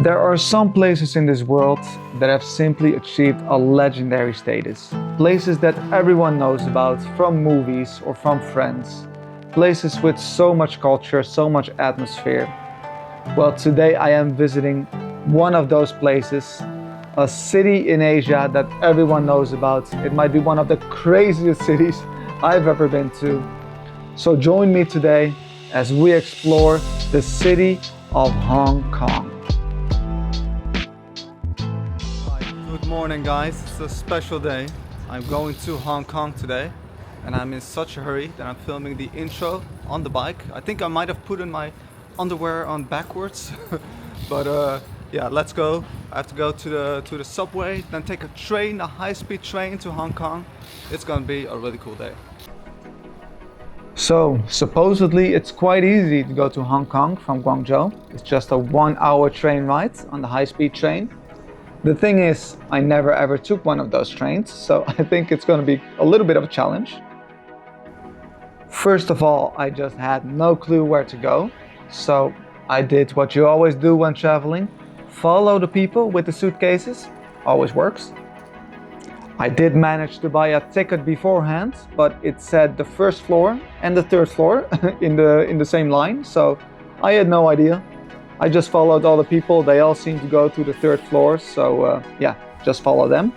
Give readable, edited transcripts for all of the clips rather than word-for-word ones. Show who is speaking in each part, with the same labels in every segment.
Speaker 1: There are some places in this world that have simply achieved a legendary status. Places that everyone knows about from movies or from friends. Places with so much culture, so much atmosphere. Well, today I am visiting one of those places, a city in Asia that everyone knows about. It might be one of the craziest cities I've ever been to. So join me today as we explore the city of Hong Kong. Good morning, guys. It's a special day. I'm going to Hong Kong today and I'm in such a hurry that I'm filming the intro on the bike. I think I might have put in my underwear on backwards but yeah, let's go. I have to go to the subway, then take a train, a high-speed train to Hong Kong. It's gonna be a really cool day. So supposedly it's quite easy to go to Hong Kong from Guangzhou. It's just a 1-hour train ride on the high-speed train. The thing is, I never ever took one of those trains, so I think it's going to be a little bit of a challenge. First of all, I just had no clue where to go, so I did what you always do when traveling. Follow the people with the suitcases, always works. I did manage to buy a ticket beforehand, but it said the first floor and the third floor in the same line, so I had no idea. I just followed all the people. They all seem to go to the third floor, so yeah, just follow them.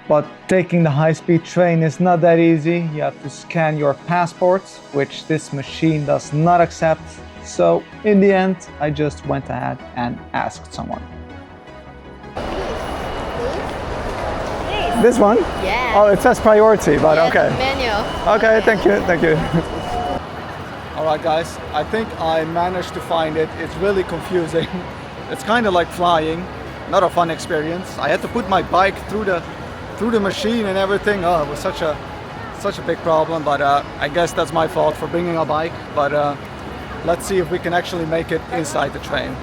Speaker 1: But taking the high-speed train is not that easy. You have to scan your passport, which this machine does not accept. So in the end, I just went ahead and asked someone. This one?
Speaker 2: Yeah.
Speaker 1: Oh, it says priority, but
Speaker 2: Yeah,
Speaker 1: okay.
Speaker 2: the menu.
Speaker 1: Okay, thank you. Alright guys, I think I managed to find it. It's really confusing. It's kind of like flying, not a fun experience. I had to put my bike through the machine and everything. Oh, it was such a big problem, but I guess that's my fault for bringing a bike. But let's see if we can actually make it inside the train.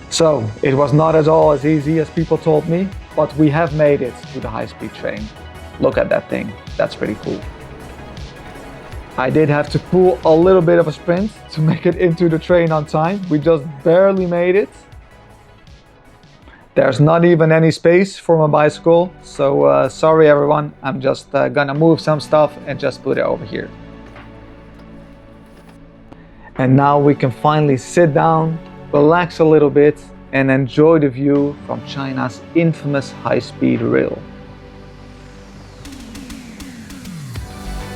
Speaker 1: So it was not at all as easy as people told me, but we have made it to the high-speed train. Look at that thing, that's pretty cool. I did have to pull a little bit of a sprint to make it into the train on time. We just barely made it. There's not even any space for my bicycle, so sorry everyone. I'm just gonna move some stuff and just put it over here. And now we can finally sit down, relax a little bit, and enjoy the view from China's infamous high-speed rail.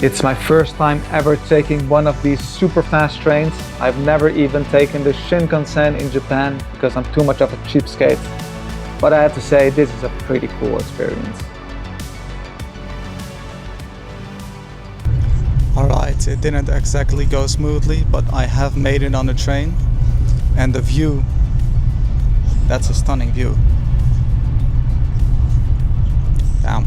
Speaker 1: It's my first time ever taking one of these super fast trains. I've never even taken the Shinkansen in Japan because I'm too much of a cheapskate. But I have to say, this is a pretty cool experience. Alright, it didn't exactly go smoothly, but I have made it on the train. And the view, that's a stunning view. Damn.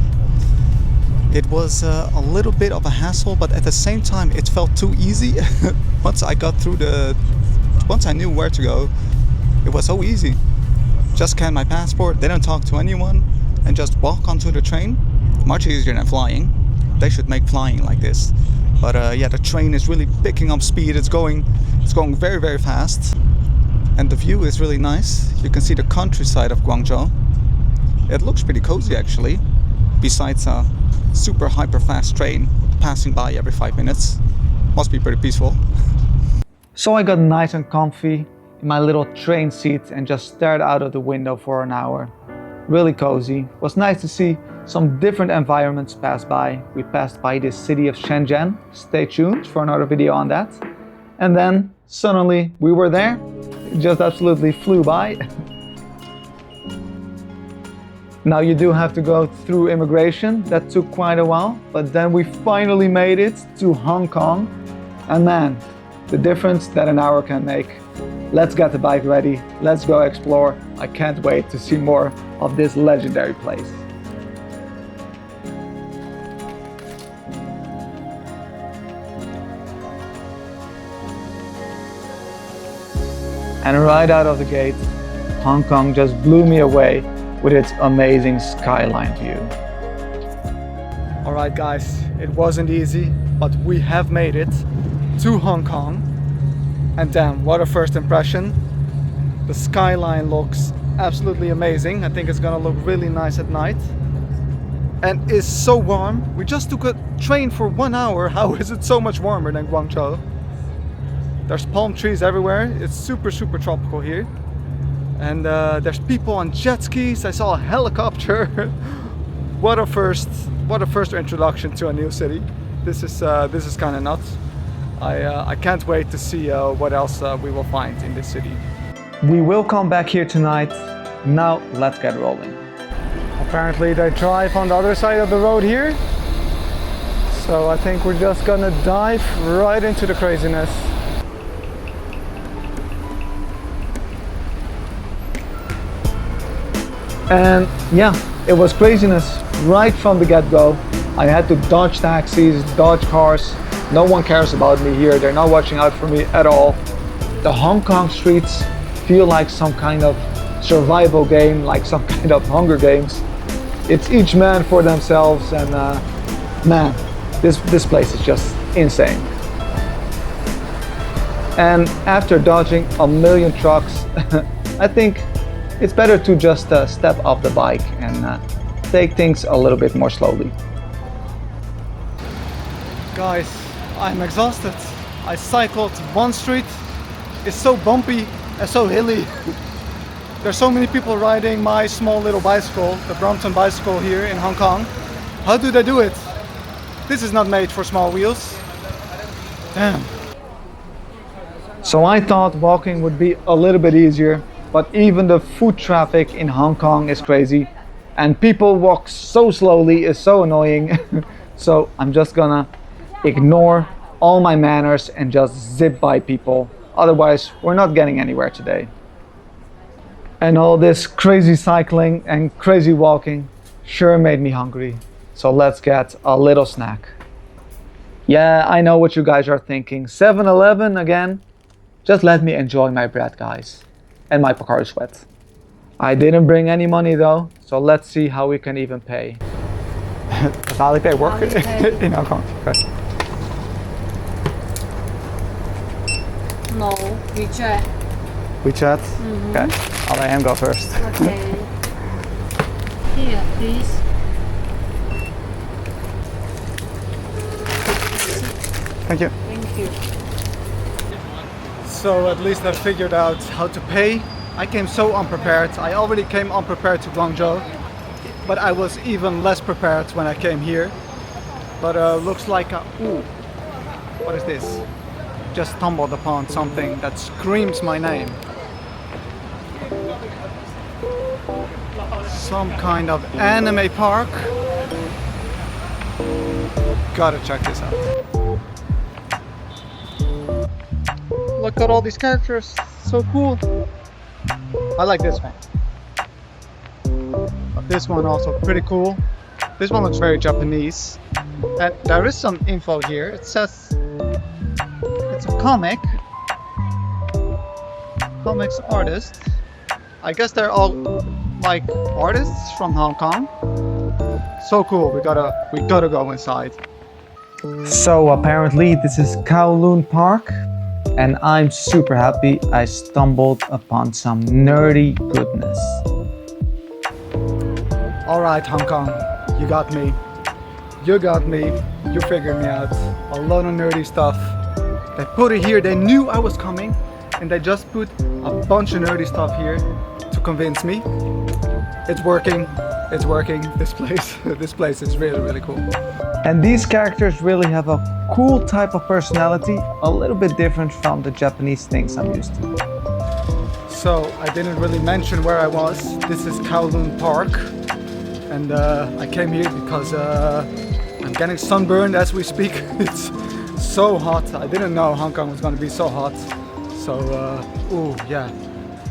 Speaker 1: It was a little bit of a hassle, but at the same time it felt too easy. Once I knew where to go, it was so easy. Just scan my passport, didn't talk to anyone, and just walk onto the train. Much easier than flying. They should make flying like this. But yeah, the train is really picking up speed. It's going very, very fast. And the view is really nice. You can see the countryside of Guangzhou. It looks pretty cozy actually, besides a super hyper fast train passing by every 5 minutes. Must be pretty peaceful. So I got nice and comfy in my little train seat and just stared out of the window for an hour. Really cozy. It was nice to see some different environments pass by. We passed by the city of Shenzhen. Stay tuned for another video on that. And then suddenly we were there. It just absolutely flew by. Now you do have to go through immigration. That took quite a while, but then we finally made it to Hong Kong. And man, the difference that an hour can make. Let's get the bike ready. Let's go explore. I can't wait to see more of this legendary place. And right out of the gate, Hong Kong just blew me away with its amazing skyline view. Alright guys, it wasn't easy, but we have made it to Hong Kong. And damn, what a first impression. The skyline looks absolutely amazing. I think it's gonna look really nice at night. And it's so warm. We just took a train for 1 hour. How is it so much warmer than Guangzhou? There's palm trees everywhere. It's super tropical here. And there's people on jet skis. I saw a helicopter. What a first introduction to a new city. This is kind of nuts. I can't wait to see what else we will find in this city. We will come back here tonight. Now let's get rolling. Apparently they drive on the other side of the road here. So I think we're just gonna dive right into the craziness. And yeah, it was craziness right from the get-go. I had to dodge taxis, dodge cars. No one cares about me here. They're not watching out for me at all. The Hong Kong streets feel like some kind of survival game, like some kind of Hunger Games. It's each man for themselves, and man, this place is just insane. And after dodging a million trucks, I think it's better to just step off the bike and take things a little bit more slowly. Guys, I'm exhausted. I cycled one street. It's so bumpy and so hilly. There's so many people riding my small little bicycle, the Brompton bicycle here in Hong Kong. How do they do it? This is not made for small wheels. Damn. So I thought walking would be a little bit easier, but even the foot traffic in Hong Kong is crazy, and people walk so slowly, it's so annoying. So I'm just gonna ignore all my manners and just zip by people. Otherwise, we're not getting anywhere today. And all this crazy cycling and crazy walking sure made me hungry. So let's get a little snack. Yeah, I know what you guys are thinking. 7-Eleven again? Just let me enjoy my bread, guys. And my Pocari Sweat. I didn't bring any money though, so let's see how we can even pay. Does Alipay work in Hong Kong? Okay.
Speaker 2: No, WeChat.
Speaker 1: WeChat? Okay, I'll let him go first.
Speaker 2: Okay. Here, please.
Speaker 1: Thank you.
Speaker 2: Thank you.
Speaker 1: So at least I figured out how to pay. I came so unprepared. I already came unprepared to Guangzhou, but I was even less prepared when I came here. But looks like ooh, what is this? Just stumbled upon something that screams my name. Some kind of anime park. Gotta check this out. Look at all these characters, so cool. I like this one. But this one also pretty cool. This one looks very Japanese. And there is some info here. It says it's a comics artist. I guess they're all like artists from Hong Kong. So cool. We gotta go inside. So apparently this is Kowloon Park, and I'm super happy I stumbled upon some nerdy goodness. Alright Hong Kong, you got me. You got me. You figured me out. A lot of nerdy stuff. They put it here, they knew I was coming, and they just put a bunch of nerdy stuff here to convince me. It's working. It's working. This place is really cool. And these characters really have a cool type of personality, a little bit different from the Japanese things I'm used to. So I didn't really mention where I was. This is Kowloon Park, and I came here because I'm getting sunburned as we speak. It's so hot. I didn't know Hong Kong was going to be so hot. So, ooh, yeah,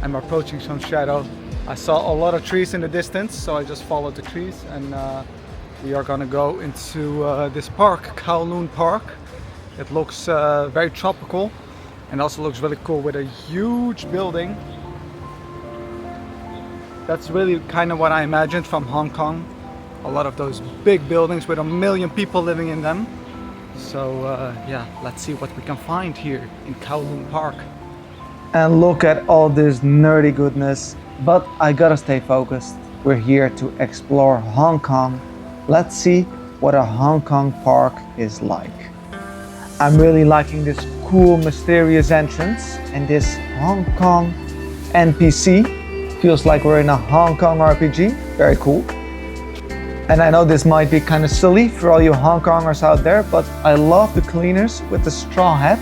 Speaker 1: I'm approaching some shadow. I saw a lot of trees in the distance, so I just followed the trees, and we are gonna go into this park, Kowloon Park. It looks very tropical, and also looks really cool with a huge building. That's really kind of what I imagined from Hong Kong. A lot of those big buildings with 1 million people living in them. So yeah, let's see what we can find here in Kowloon Park. And look at all this nerdy goodness. But I gotta stay focused. We're here to explore Hong Kong. Let's see what a Hong Kong park is like. I'm really liking this cool, mysterious entrance, and this Hong Kong NPC feels like we're in a Hong Kong RPG. Very cool. And I know this might be kind of silly for all you Hong Kongers out there, but I love the cleaners with the straw hat.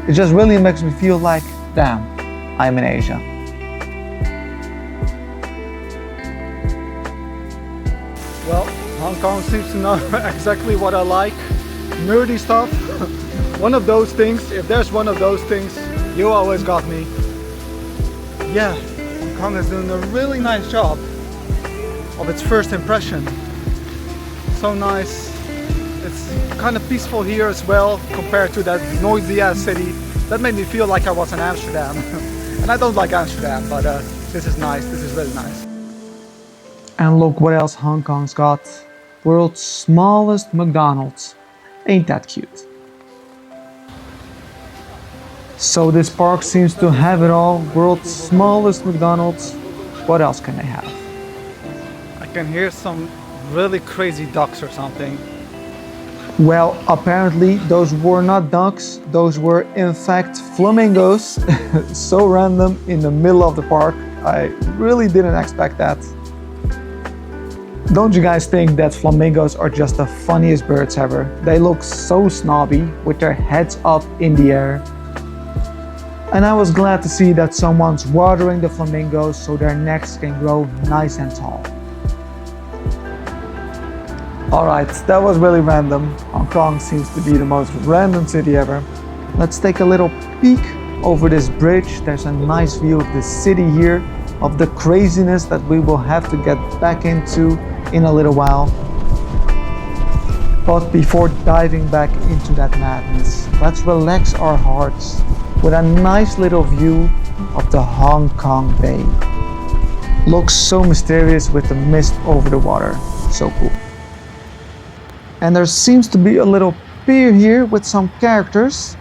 Speaker 1: It just really makes me feel like, damn, I'm in Asia. Well, Hong Kong seems to know exactly what I like. Nerdy stuff. One of those things, if there's one of those things, you always got me. Yeah, Hong Kong is doing a really nice job of its first impression. So nice. It's kind of peaceful here as well compared to that noisy ass city. That made me feel like I was in Amsterdam. And I don't like Amsterdam, but this is nice. This is really nice. And look what else Hong Kong's got. World's smallest McDonald's. Ain't that cute? So this park seems to have it all. World's smallest McDonald's. What else can they have? I can hear some really crazy ducks or something. Well, apparently those were not ducks. Those were in fact flamingos. So random in the middle of the park. I really didn't expect that. Don't you guys think that flamingos are just the funniest birds ever? They look so snobby with their heads up in the air. And I was glad to see that someone's watering the flamingos so their necks can grow nice and tall. Alright, that was really random. Hong Kong seems to be the most random city ever. Let's take a little peek over this bridge. There's a nice view of the city here, of the craziness that we will have to get back into in a little while. But before diving back into that madness, let's relax our hearts with a nice little view of the Hong Kong Bay. Looks so mysterious with the mist over the water. So cool. And there seems to be a little pier here with some characters.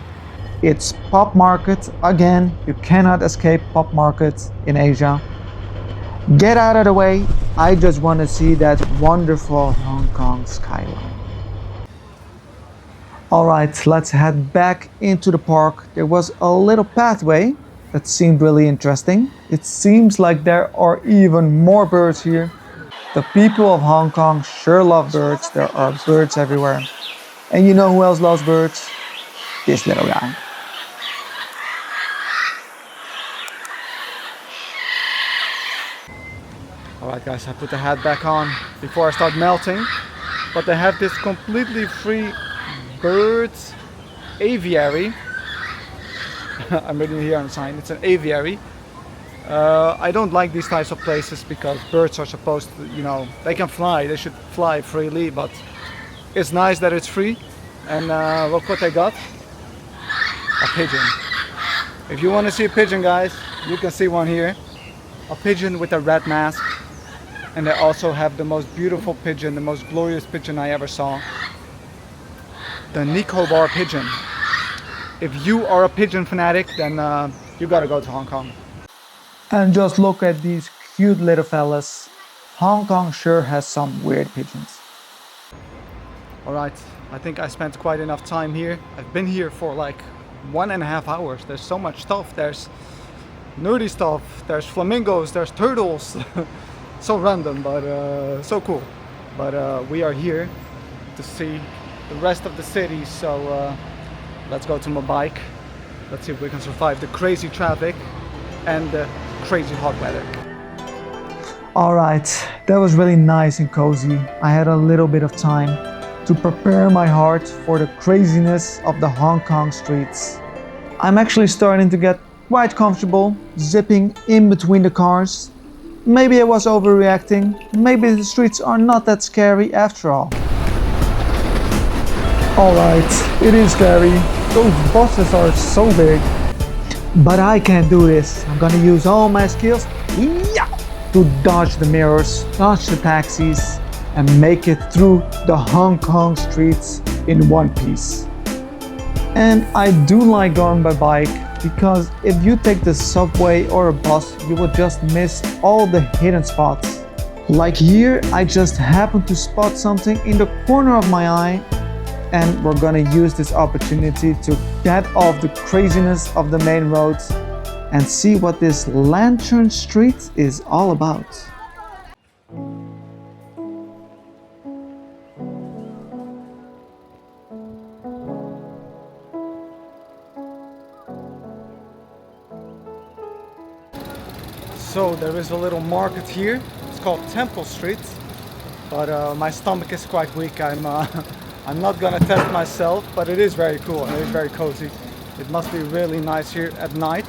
Speaker 1: It's Pop Market. Again, you cannot escape Pop Market in Asia. Get out of the way. I just want to see that wonderful Hong Kong skyline. Alright, let's head back into the park. There was a little pathway that seemed really interesting. It seems like there are even more birds here. The people of Hong Kong sure love birds. There are birds everywhere. And you know who else loves birds? This little guy. Alright guys, I put the hat back on before I start melting. But they have this completely free birds aviary. I'm reading here on the sign, it's an aviary. I don't like these types of places because birds are supposed to, you know, they can fly, they should fly freely, but it's nice that it's free. And look what they got. A pigeon. If you want to see a pigeon, guys, you can see one here. A pigeon with a red mask. And they also have the most beautiful pigeon, the most glorious pigeon I ever saw. The Nicobar pigeon. If you are a pigeon fanatic, then you gotta go to Hong Kong. And just look at these cute little fellas. Hong Kong sure has some weird pigeons. Alright, I think I spent quite enough time here. I've been here for like 1.5 hours. There's so much stuff. There's nerdy stuff, there's flamingos, there's turtles. So random, but so cool. But we are here to see the rest of the city, so let's go to my bike. Let's see if we can survive the crazy traffic and the crazy hot weather. Alright, that was really nice and cozy. I had a little bit of time to prepare my heart for the craziness of the Hong Kong streets. I'm actually starting to get quite comfortable zipping in between the cars. Maybe I was overreacting. Maybe the streets are not that scary after all. Alright, it is scary. Those buses are so big. But I can do this. I'm gonna use all my skills to dodge the mirrors, dodge the taxis, and make it through the Hong Kong streets in one piece. And I do like going by bike. because if you take the subway or a bus, you will just miss all the hidden spots. Like here, I just happened to spot something in the corner of my eye, and we're gonna use this opportunity to get off the craziness of the main roads and see what this Lantern Street is all about. So there is a little market here. It's called Temple Street, but my stomach is quite weak. I'm not gonna test myself, but it is very cool and it is very cozy. It must be really nice here at night.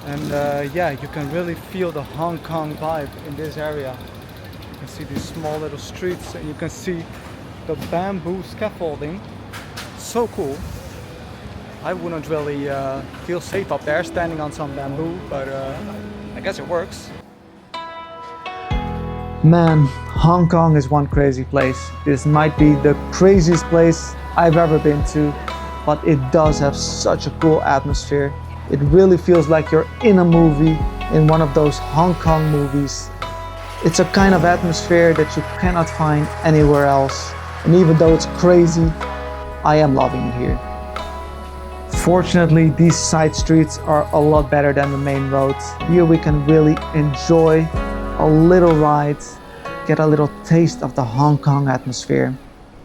Speaker 1: And yeah, you can really feel the Hong Kong vibe in this area. You can see these small little streets and you can see the bamboo scaffolding. So cool. I wouldn't really feel safe up there standing on some bamboo, but I guess it works. Man, Hong Kong is one crazy place. This might be the craziest place I've ever been to, but it does have such a cool atmosphere. It really feels like you're in a movie, in one of those Hong Kong movies. It's a kind of atmosphere that you cannot find anywhere else. And even though it's crazy, I am loving it here. Fortunately, these side streets are a lot better than the main roads. Here we can really enjoy a little ride, get a little taste of the Hong Kong atmosphere.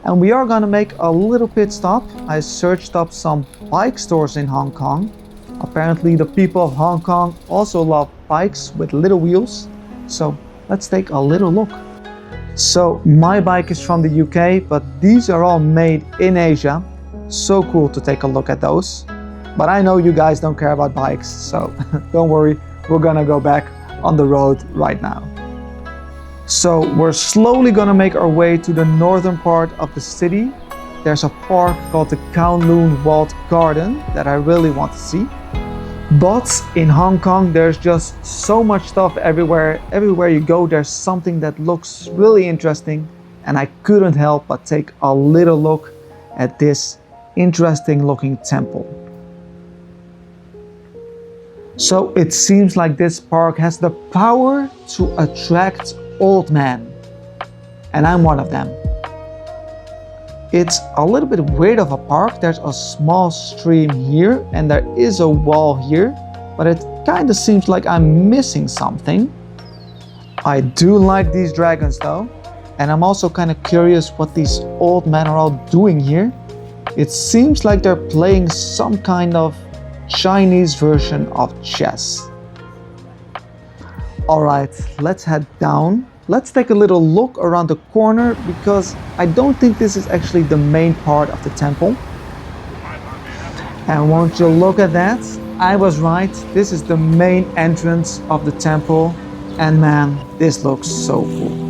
Speaker 1: And we are gonna make a little pit stop. I searched up some bike stores in Hong Kong. Apparently the people of Hong Kong also love bikes with little wheels. So let's take a little look. So my bike is from the UK, but these are all made in Asia. So cool to take a look at those. But I know you guys don't care about bikes, so don't worry, we're gonna go back on the road right now. So we're slowly gonna make our way to the northern part of the city. There's a park called the Kowloon Walled Garden that I really want to see. But in Hong Kong, there's just so much stuff everywhere. Everywhere you go, there's something that looks really interesting. And I couldn't help but take a little look at this interesting looking temple. So it seems like this park has the power to attract old men. And I'm one of them. It's a little bit weird of a park. There's a small stream here and there is a wall here, but it kind of seems like I'm missing something. I do like these dragons though, and I'm also kind of curious what these old men are all doing here. It seems like they're playing some kind of Chinese version of chess. Alright, let's head down. Let's take a little look around the corner because I don't think this is actually the main part of the temple. And won't you look at that? I was right, this is the main entrance of the temple. And man, this looks so cool.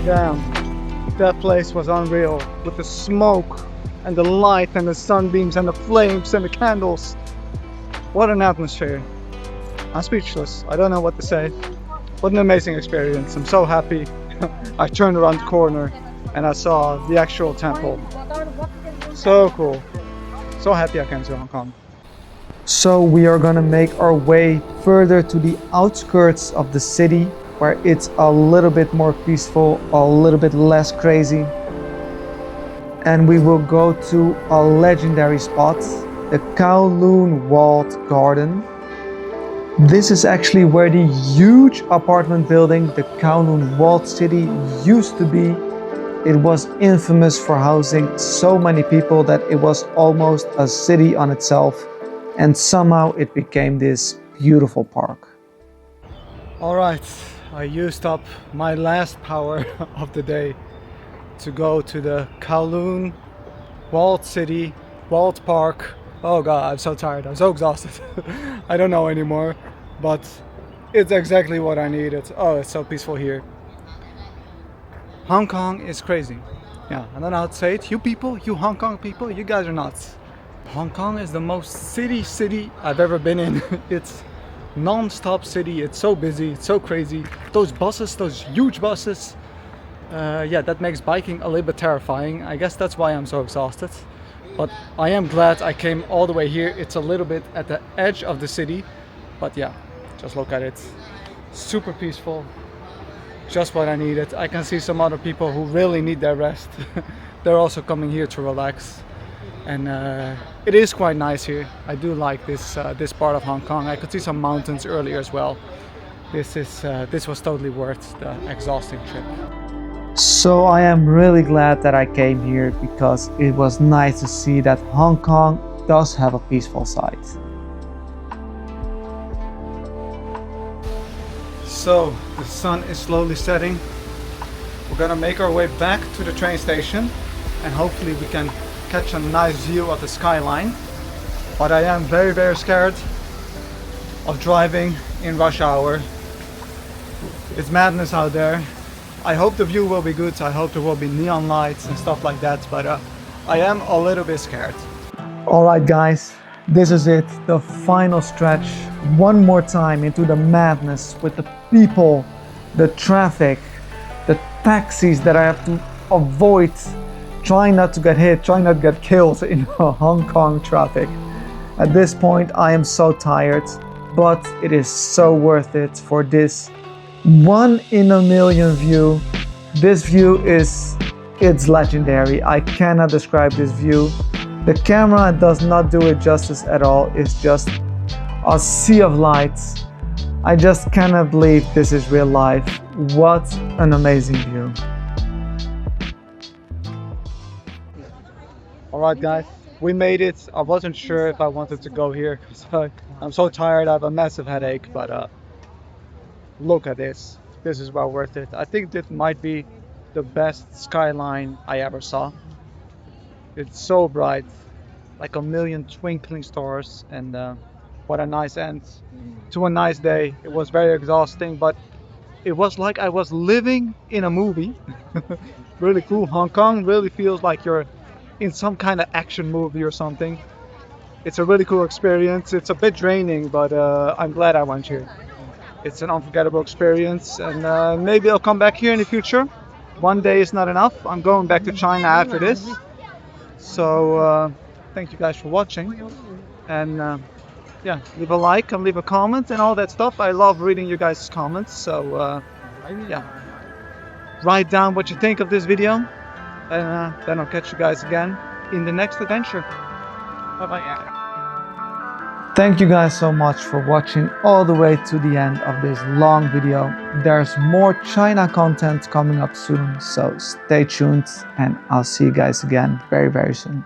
Speaker 1: Damn, that place was unreal with the smoke and the light and the sunbeams and the flames and the candles. What an atmosphere. I'm speechless. I don't know what to say. What an amazing experience. I'm so happy. I turned around the corner and I saw the actual temple. So cool. So happy I came to Hong Kong. So we are gonna make our way further to the outskirts of the city, where it's a little bit more peaceful, a little bit less crazy. And we will go to a legendary spot, the Kowloon Walled Garden. This is actually where the huge apartment building, the Kowloon Walled City, used to be. It was infamous for housing so many people that it was almost a city on itself. And somehow it became this beautiful park. All right. I used up my last power of the day to go to the Kowloon Walled City, Walled Park, Oh god, I'm so tired. I'm so exhausted. I don't know anymore, but it's exactly what I needed. Oh, it's so peaceful here. Hong Kong is crazy. Yeah, I don't know how to say it. You people, you Hong Kong people, you guys are nuts. Hong Kong is the most city I've ever been in. It's non-stop city. It's so busy. It's so crazy. Those buses, those huge buses. Yeah, that makes biking a little bit terrifying. I guess that's why I'm so exhausted. But I am glad I came all the way here. It's a little bit at the edge of the city. But yeah, just look at it. Super peaceful. Just what I needed. I can see some other people who really need their rest. They're also coming here to relax. And it is quite nice here. I do like this part of Hong Kong. I could see some mountains earlier as well. This was totally worth the exhausting trip. So I am really glad that I came here because it was nice to see that Hong Kong does have a peaceful side. So the sun is slowly setting. We're gonna make our way back to the train station and hopefully we can catch a nice view of the skyline. But I am very scared of driving in rush hour. It's madness out there. I hope the view will be good. I hope there will be neon lights and stuff like that, but I am a little bit scared. Alright guys, this is it, the final stretch. One more time into the madness with the people, the traffic, the taxis that I have to avoid, trying not to get hit, trying not to get killed in Hong Kong traffic. At this point I am so tired, but it is so worth it for this 1 in a million view. This view it's legendary. I cannot describe this view. The camera does not do it justice at all. It's just a sea of lights. I just cannot believe this is real life. What an amazing view. Alright guys, we made it. I wasn't sure if I wanted to go here because I'm so tired. I have a massive headache, but look at this. This is well worth it. I think this might be the best skyline I ever saw. It's so bright, like a million twinkling stars, and what a nice end to a nice day. It was very exhausting, but it was like I was living in a movie. Really cool. Hong Kong really feels like you're in some kind of action movie or something. It's a really cool experience. It's a bit draining, but I'm glad I went here. It's an unforgettable experience, and maybe I'll come back here in the future. One day is not enough. I'm going back to China after this. So thank you guys for watching, and yeah, leave a like and leave a comment and all that stuff. I love reading you guys' comments, so yeah, write down what you think of this video, and then I'll catch you guys again in the next adventure. Bye bye. Thank you guys so much for watching all the way to the end of this long video. There's more China content coming up soon, so stay tuned and I'll see you guys again very soon.